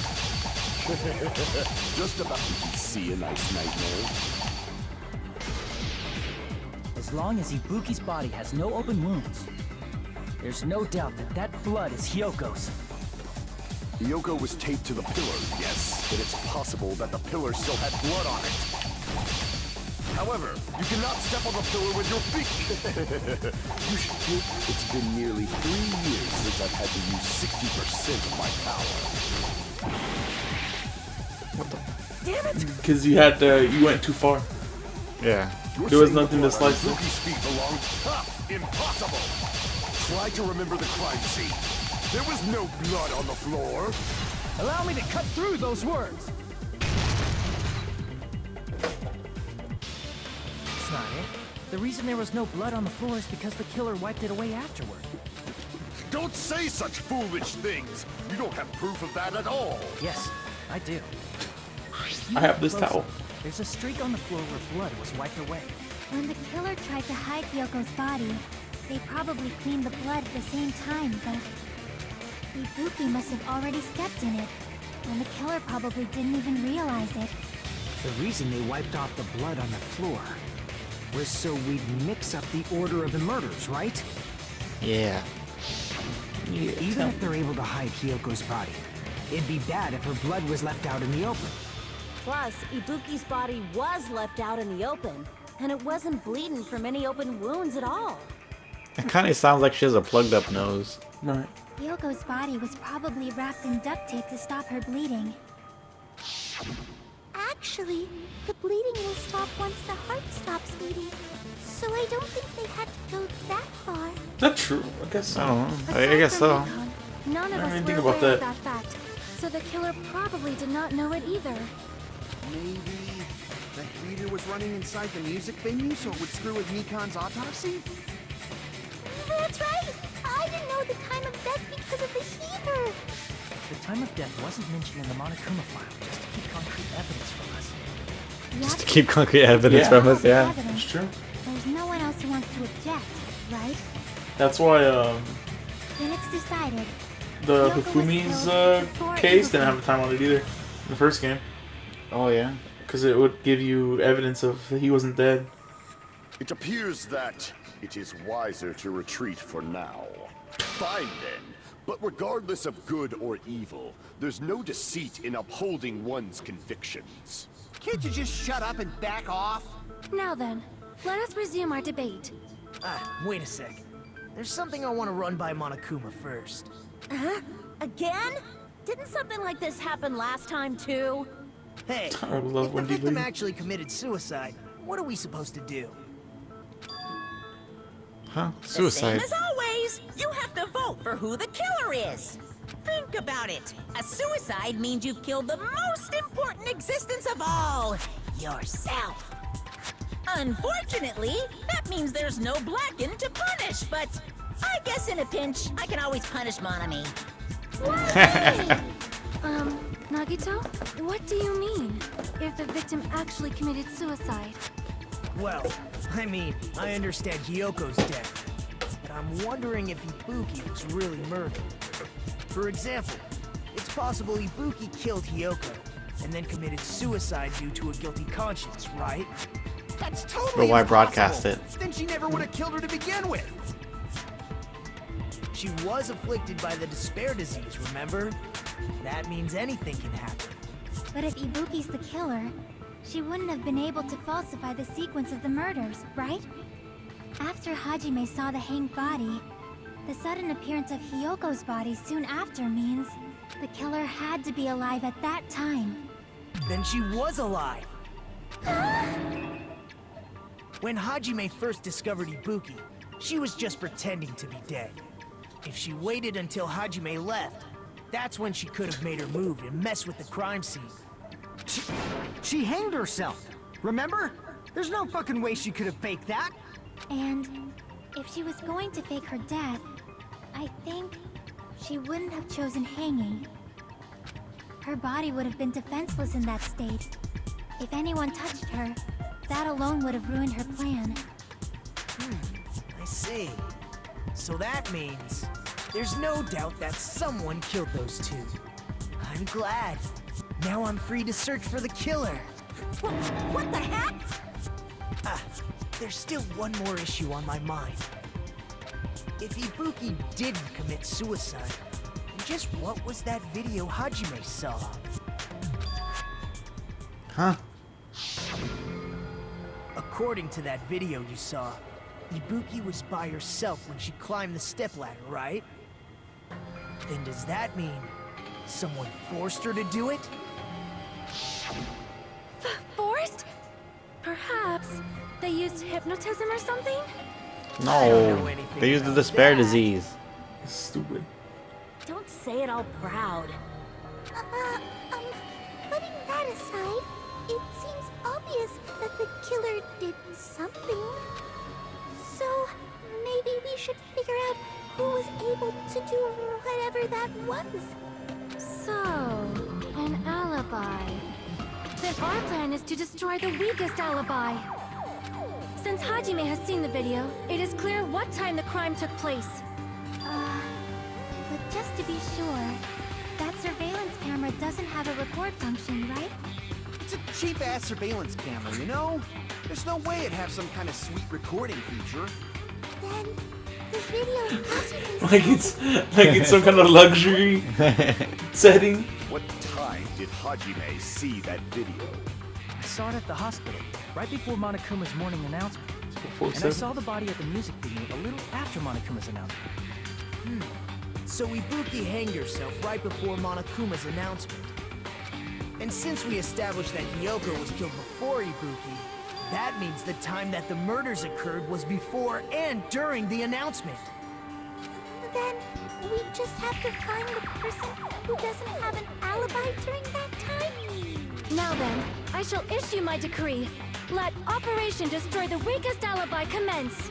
Speaker 10: Just about. Did you see a nice nightmare?
Speaker 4: As long as Ibuki's body has no open wounds, there's no doubt that that blood is Hyoko's.
Speaker 10: Hiyoko was taped to the pillar, yes, but it's possible that the pillar still had blood on it. However, you cannot step on the pillar with your feet. You should think it's been nearly 3 years since I've had to use 60% of my power.
Speaker 2: What the?
Speaker 3: Damn it!
Speaker 2: Because you had you went too far.
Speaker 1: Yeah.
Speaker 10: You're
Speaker 2: There was
Speaker 10: saying
Speaker 2: nothing
Speaker 10: the
Speaker 2: to
Speaker 10: blood on
Speaker 2: slice through.
Speaker 10: Ibuki's feet belonged. Ha! Impossible! Try to remember the crime scene. There was no blood on the floor.
Speaker 4: Allow me to cut through those words. That's not it. The reason there was no blood on the floor is because the killer wiped it away afterward.
Speaker 10: Don't say such foolish things. You don't have proof of that at all.
Speaker 4: Yes, I do.
Speaker 2: I have this
Speaker 4: Closer.
Speaker 2: towel.
Speaker 4: There's a streak on the floor where blood was wiped away.
Speaker 6: When the killer tried to hide Hyoko's body, they probably cleaned the blood at the same time, but... Ibuki must have already stepped in it, and the killer probably didn't even realize it.
Speaker 8: The reason they wiped off the blood on the floor was so we'd mix up the order of the murders, right?
Speaker 1: Yeah.
Speaker 8: Even if they're able to hide Hyoko's body, it'd be bad if her blood was left out in the open.
Speaker 11: Plus, Ibuki's body was left out in the open, and it wasn't bleeding from any open wounds at all.
Speaker 1: It kind of sounds like she has a plugged up nose.
Speaker 2: Right.
Speaker 6: Hyoko's body was probably wrapped in duct tape to stop her bleeding.
Speaker 7: Actually, the bleeding will stop once the heart stops beating. So I don't think they had to go that far.
Speaker 2: Is that true? I guess
Speaker 1: I
Speaker 2: so.
Speaker 1: don't know. I
Speaker 6: Aside
Speaker 1: guess
Speaker 6: from
Speaker 1: so.
Speaker 6: Nikon, none of
Speaker 2: I
Speaker 6: us
Speaker 2: didn't
Speaker 6: were
Speaker 2: think
Speaker 6: aware
Speaker 2: about
Speaker 6: of
Speaker 2: that.
Speaker 6: that fact. So the killer probably did not know it either.
Speaker 9: Maybe the heater was running inside the music venue so it would screw with Nikon's autopsy?
Speaker 7: That's right! I didn't know the time of death because of the heater!
Speaker 4: The time of death wasn't mentioned in the Monokuma file, just to keep concrete evidence from us.
Speaker 1: Just to keep concrete evidence from us, yeah.
Speaker 2: It's true.
Speaker 6: There's no one else who wants to object.
Speaker 2: That's why
Speaker 6: Then it's decided.
Speaker 2: the
Speaker 6: Hyoko was
Speaker 2: Hifumi's
Speaker 6: killed before
Speaker 2: case
Speaker 6: Ibuki.
Speaker 2: didn't have a time on it either in the first game,
Speaker 1: Oh yeah.
Speaker 2: because it would give you evidence of that he wasn't dead.
Speaker 10: It appears that it is wiser to retreat for now. Fine then. But regardless of good or evil, there's no deceit in upholding one's convictions.
Speaker 9: Can't you just shut up and back off?
Speaker 7: Now then, let us resume our debate.
Speaker 5: Wait a sec. There's something I want to run by Monokuma first.
Speaker 11: Huh? Again? Didn't something like this happen last time too?
Speaker 5: Hey,
Speaker 2: I love
Speaker 5: if the
Speaker 2: Wendy
Speaker 5: victim
Speaker 2: Lee.
Speaker 5: actually committed suicide, what are we supposed to do?
Speaker 1: Huh?
Speaker 3: The
Speaker 1: Suicide.
Speaker 3: same as always, you have to vote for who the killer is. Think about it. A suicide means you've killed the most important existence of all, yourself. Unfortunately, that means there's no Blackened to punish, but I guess in a pinch, I can always punish Monami.
Speaker 7: Nagito, what do you mean? If the victim actually committed suicide?
Speaker 5: Well, I mean, I understand Hyoko's death, but I'm wondering if Ibuki was really murdered. For example, it's possible Ibuki killed Hyoko and then committed suicide due to a guilty conscience, right?
Speaker 9: That's totally
Speaker 1: But why
Speaker 9: impossible.
Speaker 1: broadcast it?
Speaker 9: Then she never would have killed her to begin with.
Speaker 5: She was afflicted by the despair disease, remember? That means anything can happen.
Speaker 6: But if Ibuki's the killer, she wouldn't have been able to falsify the sequence of the murders, right? After Hajime saw the hanged body, the sudden appearance of Hyoko's body soon after means the killer had to be alive at that time.
Speaker 5: Then she was alive! When Hajime first discovered Ibuki, she was just pretending to be dead. If she waited until Hajime left, that's when she could have made her move and mess with the crime scene.
Speaker 8: She hanged herself. Remember? There's no fucking way she could have faked that.
Speaker 6: And if she was going to fake her death, I think she wouldn't have chosen hanging. Her body would have been defenseless in that state. If anyone touched her, that alone would have ruined her plan.
Speaker 5: I see. So that means there's no doubt that someone killed those two. I'm glad. Now I'm free to search for the killer.
Speaker 3: What the heck?
Speaker 5: There's still one more issue on my mind. If Ibuki didn't commit suicide, just what was that video Hajime saw?
Speaker 1: Huh?
Speaker 5: According to that video you saw, Ibuki was by herself when she climbed the stepladder, right? Then does that mean someone forced her to do it?
Speaker 7: Forced? Perhaps they used hypnotism or something?
Speaker 5: I don't know
Speaker 1: No.
Speaker 5: anything
Speaker 1: They used the
Speaker 5: about
Speaker 1: despair
Speaker 5: that.
Speaker 1: disease.
Speaker 2: Stupid.
Speaker 11: Don't say it all proud.
Speaker 7: Putting that aside, it seems obvious that the killer did something. So, maybe we should figure out who was able to do whatever that was. So, an alibi. Then our plan is to destroy the weakest alibi. Since Hajime has seen the video, it is clear what time the crime took place.
Speaker 6: But just to be sure, that surveillance camera doesn't have a record function, right?
Speaker 9: It's a cheap-ass surveillance camera, you know? There's no way it'd have some kind of sweet recording feature.
Speaker 7: Then, the video Hajime
Speaker 2: Like it's some kind of luxury setting.
Speaker 10: What time did Hajime see that video?
Speaker 4: I saw it at the hospital, right before Monokuma's morning announcement.
Speaker 2: Before
Speaker 4: And I
Speaker 2: 7?
Speaker 4: saw the body at the music venue a little after Monokuma's announcement.
Speaker 5: So Ibuki hanged herself right before Monokuma's announcement. And since we established that Hyoko was killed before Ibuki, that means the time that the murders occurred was before and during the announcement.
Speaker 7: Then we just have to find the person who doesn't have an alibi during that time. Now then, I shall issue my decree. Let Operation Destroy the Weakest Alibi commence.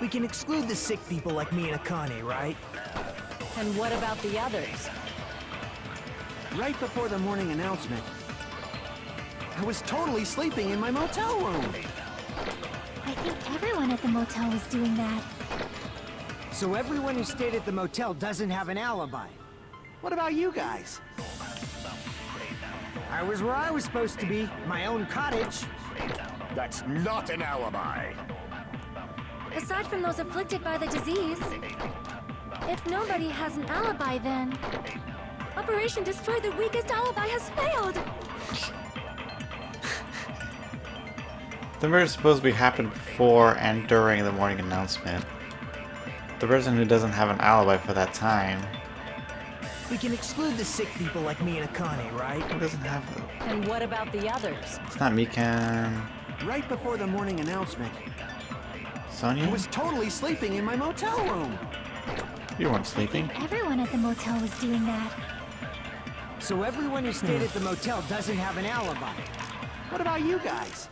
Speaker 5: We can exclude the sick people like me and Akane, right?
Speaker 11: And what about the others?
Speaker 5: Right before the morning announcement, I was totally sleeping in my motel room.
Speaker 6: I think everyone at the motel was doing that.
Speaker 8: So everyone who stayed at the motel doesn't have an alibi.
Speaker 5: What about you guys?
Speaker 8: I was where I was supposed to be, my own cottage.
Speaker 10: That's not an alibi.
Speaker 6: Aside from those afflicted by the disease, if nobody has an alibi, then Operation Destroy the Weakest Alibi has failed.
Speaker 1: The murder supposedly happened before and during the morning announcement. The person who doesn't have an alibi for that time.
Speaker 5: We can exclude the sick people like me and Akane, right?
Speaker 1: Who doesn't have it?
Speaker 11: And what about the others?
Speaker 1: It's not Mikan.
Speaker 5: Right before the morning announcement,
Speaker 1: Sonia?
Speaker 5: I was totally sleeping in my motel room.
Speaker 1: You weren't sleeping.
Speaker 6: Everyone at the motel was doing that.
Speaker 8: So everyone who stayed at the motel doesn't have an alibi.
Speaker 5: What about you guys?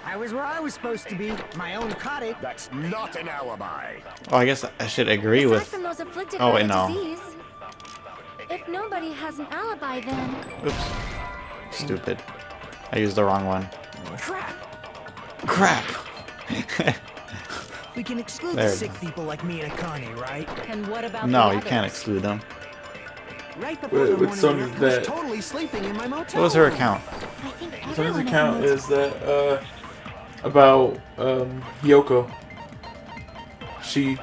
Speaker 8: I was where I was supposed to be, my own cottage.
Speaker 10: That's not an alibi.
Speaker 1: Oh, I guess I should agree
Speaker 6: Aside
Speaker 1: with...
Speaker 6: from those afflicted
Speaker 1: Oh,
Speaker 6: by
Speaker 1: wait,
Speaker 6: the
Speaker 1: no.
Speaker 6: disease, if nobody has an alibi, then
Speaker 1: Oops. Stupid. I used the wrong one.
Speaker 5: Crap!
Speaker 1: Crap!
Speaker 5: We can exclude
Speaker 1: There
Speaker 5: the
Speaker 1: we
Speaker 5: sick
Speaker 1: go.
Speaker 5: people like me and Akane, right?
Speaker 11: And what about the
Speaker 1: No, you
Speaker 11: others?
Speaker 1: can't exclude them.
Speaker 5: Right before
Speaker 2: Wait,
Speaker 5: the
Speaker 2: with
Speaker 5: morning
Speaker 2: Sonia's
Speaker 5: announcement, I was
Speaker 2: that-
Speaker 5: totally sleeping in my motel
Speaker 1: What was her
Speaker 5: room.
Speaker 1: account?
Speaker 6: I think
Speaker 2: Sonia's
Speaker 6: everyone at the
Speaker 2: account
Speaker 6: motel...
Speaker 2: is that about Hyoko. She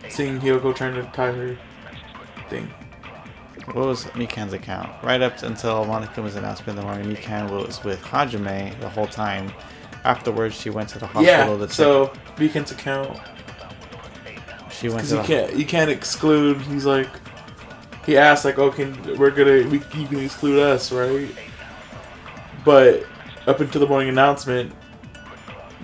Speaker 2: seeing Hyoko trying to tie her thing.
Speaker 1: What was Mikan's account? Right up until Monica was announced in the morning, Mikan was with Hajime the whole time. Afterwards, she went to the hospital
Speaker 2: Yeah.
Speaker 1: to
Speaker 2: So Beacon's account,
Speaker 1: she went
Speaker 2: because
Speaker 1: to
Speaker 2: you can't exclude. He's like, he asked like, "Oh, you can exclude us, right?" But up until the morning announcement,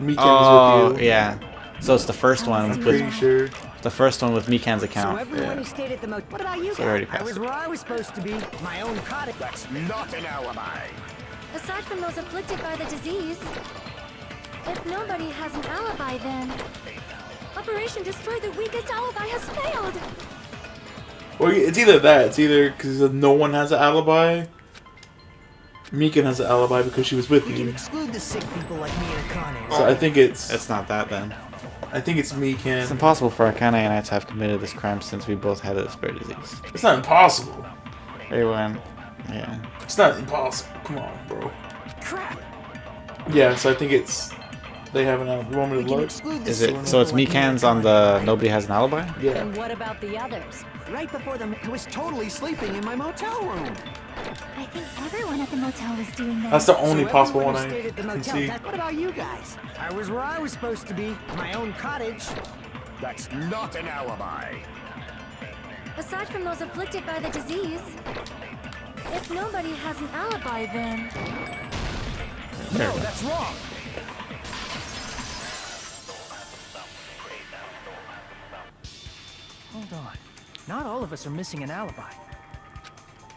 Speaker 2: Mikan was with you.
Speaker 1: yeah. So it's the first one
Speaker 2: I'm
Speaker 1: with
Speaker 2: pretty sure.
Speaker 1: the first one with Mikan's
Speaker 8: So
Speaker 1: account.
Speaker 8: everyone
Speaker 2: Yeah.
Speaker 8: who stayed at the motel. What about you
Speaker 1: So it already
Speaker 8: guys? I
Speaker 1: passed.
Speaker 8: was where I was supposed to be, my own cottage.
Speaker 10: That's not an alibi.
Speaker 6: Aside from those afflicted by the disease, if nobody has an alibi, then Operation Destroy the Weakest Alibi has failed.
Speaker 2: Well, it's either that. It's either because no one has an alibi. Mikan has an alibi because she was with
Speaker 5: We can
Speaker 2: you.
Speaker 5: exclude the sick people like me and Akane,
Speaker 2: So I think it's
Speaker 1: It's not that then. It's
Speaker 2: Mikan.
Speaker 1: impossible for Akane and I to have committed this crime since we both had a spare disease.
Speaker 2: It's not impossible.
Speaker 1: Everyone, yeah.
Speaker 2: It's not impossible. Come on, bro.
Speaker 5: Crap!
Speaker 2: Yeah, so I think it's they have an alibi. You want me
Speaker 5: We
Speaker 2: to
Speaker 5: can
Speaker 2: look?
Speaker 5: exclude the
Speaker 1: Is
Speaker 5: sick
Speaker 1: it
Speaker 5: people
Speaker 1: so? It's
Speaker 5: like me and
Speaker 1: Mikan's on
Speaker 5: Akane,
Speaker 1: the
Speaker 5: right?
Speaker 1: nobody has an alibi.
Speaker 2: Yeah.
Speaker 11: And what about the others?
Speaker 5: Right before them, I was totally sleeping in my motel room.
Speaker 6: I think everyone at the motel was doing that.
Speaker 2: That's the only
Speaker 8: So
Speaker 2: possible
Speaker 8: everyone
Speaker 2: one
Speaker 8: who
Speaker 2: I
Speaker 8: stayed at the
Speaker 2: can
Speaker 8: motel,
Speaker 2: see.
Speaker 5: What about you guys?
Speaker 8: I was where I was supposed to be, my own cottage.
Speaker 10: That's not an alibi.
Speaker 6: Aside from those afflicted by the disease, if nobody has an alibi, then
Speaker 5: No, that's wrong.
Speaker 4: Hold on. Not all of us are missing an alibi.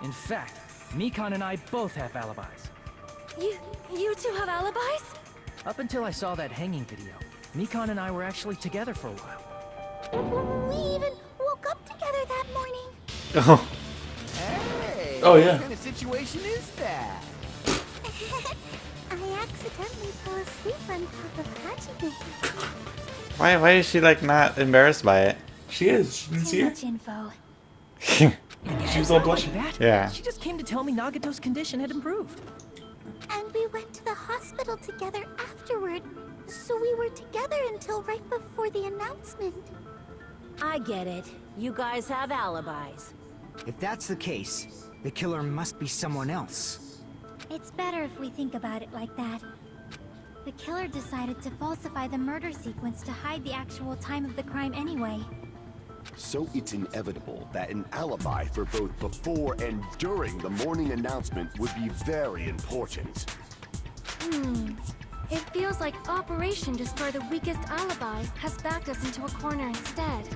Speaker 4: In fact, Mikan and I both have alibis.
Speaker 6: you two have alibis?
Speaker 4: Up until I saw that hanging video, Mikan and I were actually together for a while.
Speaker 7: We even woke up together that morning.
Speaker 1: Oh,
Speaker 9: Hey!
Speaker 2: Oh, yeah.
Speaker 9: What kind of situation is that?
Speaker 7: I accidentally fell asleep on top of Hajime.
Speaker 1: why is she like not embarrassed by it?
Speaker 2: She is. You didn't see
Speaker 6: Too
Speaker 2: her?
Speaker 6: much info.
Speaker 2: She was all blushing.
Speaker 4: That?
Speaker 1: Yeah.
Speaker 4: She just came to tell me Nagato's condition had improved.
Speaker 7: And we went to the hospital together afterward. So we were together until right before the announcement.
Speaker 11: I get it. You guys have alibis.
Speaker 8: If that's the case, the killer must be someone else.
Speaker 6: It's better if we think about it like that. The killer decided to falsify the murder sequence to hide the actual time of the crime anyway.
Speaker 10: So it's inevitable that an alibi for both before and during the morning announcement would be very important.
Speaker 6: It feels like Operation Destroy the Weakest Alibi has backed us into a corner instead.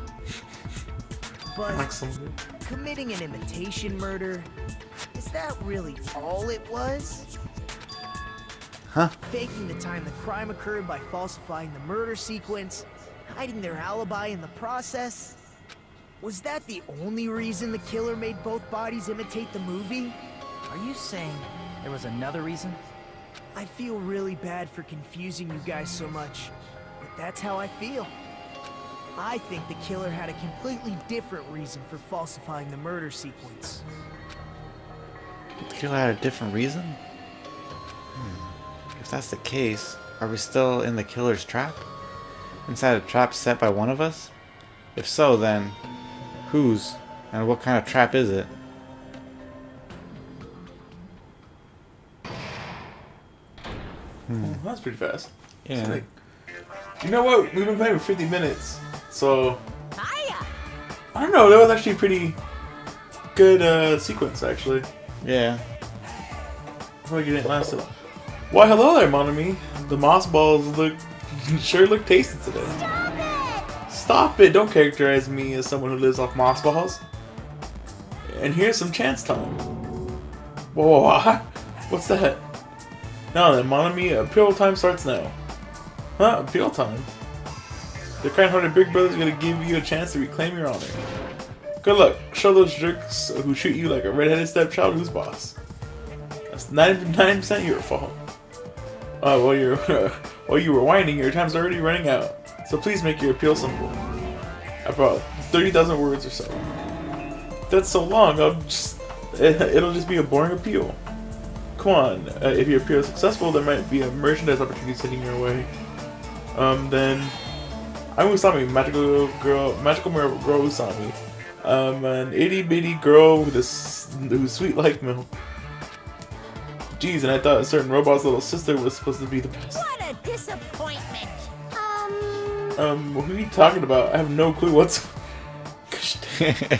Speaker 5: But
Speaker 2: Like some.
Speaker 5: committing an imitation murder, is that really all it was?
Speaker 1: Huh?
Speaker 5: Faking the time the crime occurred by falsifying the murder sequence, hiding their alibi in the process? Was that the only reason the killer made both bodies imitate the movie?
Speaker 4: Are you saying there was another reason?
Speaker 5: I feel really bad for confusing you guys so much, but that's how I feel. I think the killer had a completely different reason for falsifying the murder sequence.
Speaker 1: The killer had a different reason? If that's the case, are we still in the killer's trap? Inside a trap set by one of us? If so, then whose? And what kind of trap is it?
Speaker 2: That's pretty fast.
Speaker 1: Yeah.
Speaker 2: Like, you know what? We've been playing for 50 minutes, so I don't know. That was actually a pretty good sequence, actually.
Speaker 1: Yeah.
Speaker 2: I feel like it didn't last so long. Why, hello there, mon ami. The moss balls sure look tasty today. Stop it! Don't characterize me as someone who lives off moss balls. And here's some chance time. Whoa, what? What's that? Now then, mon ami, appeal time starts now. Huh? Appeal time? The kind-hearted Big Brother's gonna give you a chance to reclaim your honor. Good luck. Show those jerks who treat you like a redheaded stepchild who's boss. That's 99% your fault. While you were whining, your time's already running out. So please make your appeal simple. About 30,000 words or so. That's so long. It'll just be a boring appeal. Come on. If your appeal is successful, there might be a merchandise opportunity sitting your way. Then I'm Usami, magical girl Usami. An itty bitty girl who's sweet like milk. Jeez, and I thought a certain robot's little sister was supposed to be the best.
Speaker 3: What a disappointment!
Speaker 2: What are you talking about? I have no clue what's... The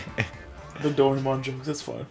Speaker 2: Doraemon jokes, that's fun.